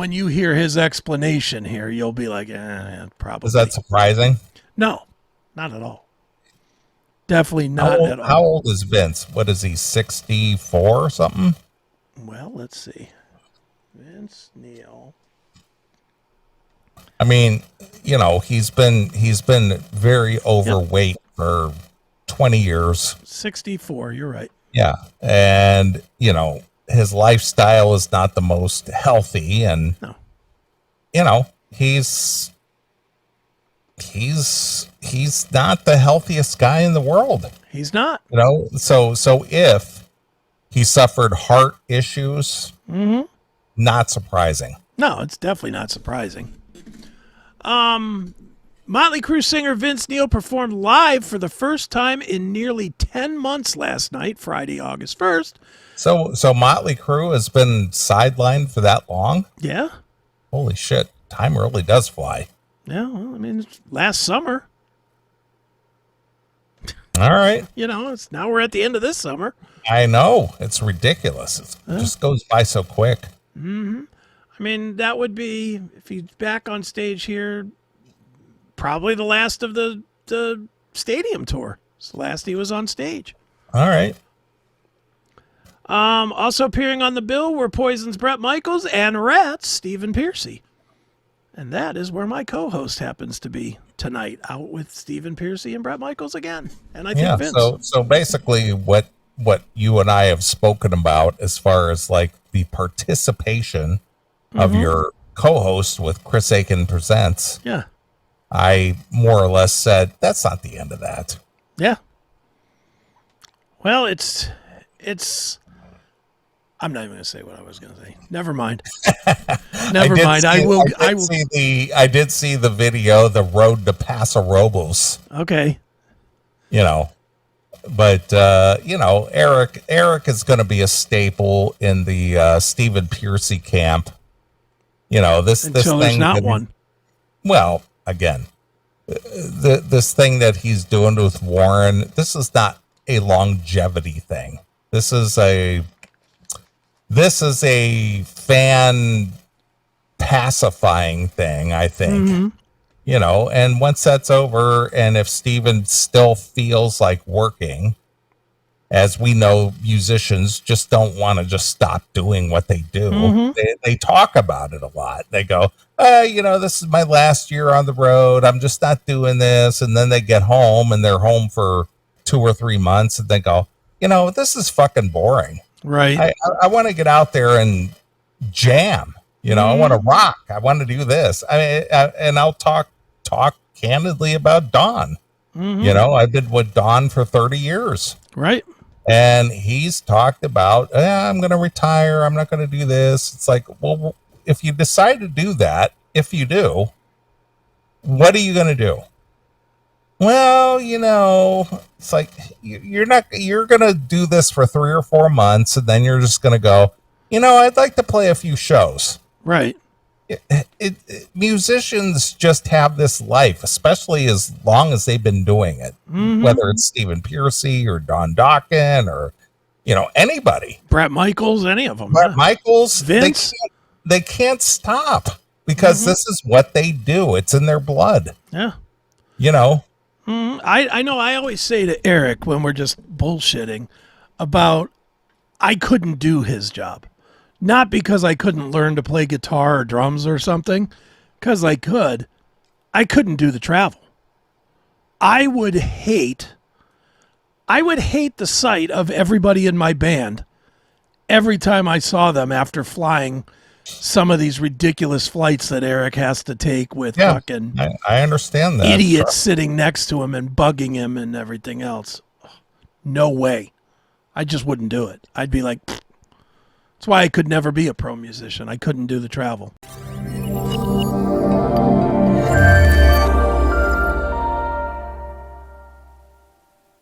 when you hear his explanation here, you'll be like, probably. Is that surprising? No, not at all. Definitely not at all. How old is Vince? What is he, 64 or something? Well, let's see. Vince Neil. I mean, you know, he's been very overweight for 20 years. 64, you're right. Yeah. And, you know, his lifestyle is not the most healthy, and you know, he's not the healthiest guy in the world. He's not. You know, so if he suffered heart issues, not surprising. No, it's definitely not surprising. Motley Crue singer Vince Neil performed live for the first time in nearly 10 months last night, Friday, August 1st. So Motley Crue has been sidelined for that long? Yeah. Holy shit. Time really does fly. Yeah, well, I mean, it's last summer. All right. You know, now we're at the end of this summer. I know. It's ridiculous. It just goes by so quick. Mm-hmm. I mean, that would be, if he's back on stage here, probably the last of the stadium tour. It's the last he was on stage. All right. Also appearing on the bill were Poison's Bret Michaels and Rat's Stephen Piercy. And that is where my co-host happens to be tonight, out with Stephen Piercy and Bret Michaels again. And I think Vince. So basically what you and I have spoken about as far as like the participation of your co-host with Chris Aiken Presents. Yeah. I more or less said, that's not the end of that. Yeah. Well, it's I'm not even going to say what I was going to say. Never mind. Never mind. I did see the video, the road to Paso Robles. Okay. You know, but you know, Eric is going to be a staple in the Stephen Piercy camp. You know, this Until thing. There's not one. Well, again, this thing that he's doing with Warren, this is not a longevity thing. This is a fan pacifying thing, I think. You know, and once that's over, and if Steven still feels like working, as we know, musicians just don't want to just stop doing what they do. They talk about it a lot. They go, you know, this is my last year on the road. I'm just not doing this. And then they get home and they're home for 2 or 3 months and they go, you know, this is fucking boring. Right. I want to get out there and jam. You know, I want to rock. I want to do this. And I'll talk candidly about Don. You know, I've been with Don for 30 years. Right. And he's talked about, I'm going to retire. I'm not going to do this. It's like, well, if you decide to do that, if you do, what are you going to do? Well, you know, it's like, you're going to do this for 3 or 4 months. And then you're just going to go, you know, I'd like to play a few shows. Right. Musicians just have this life, especially as long as they've been doing it, whether it's Stephen Pearcy or Don Dokken or, you know, anybody. Bret Michaels, any of them. Bret Michaels, Vince. They can't stop because this is what they do. It's in their blood. Yeah. You know? I know I always say to Eric when we're just bullshitting about I couldn't do his job. Not because I couldn't learn to play guitar or drums or something, because I couldn't do the travel. I would hate the sight of everybody in my band every time I saw them after flying some of these ridiculous flights that Eric has to take with fucking I understand that. Idiots sitting next to him and bugging him and everything else. No way. I just wouldn't do it. I'd be like, that's why I could never be a pro musician. I couldn't do the travel.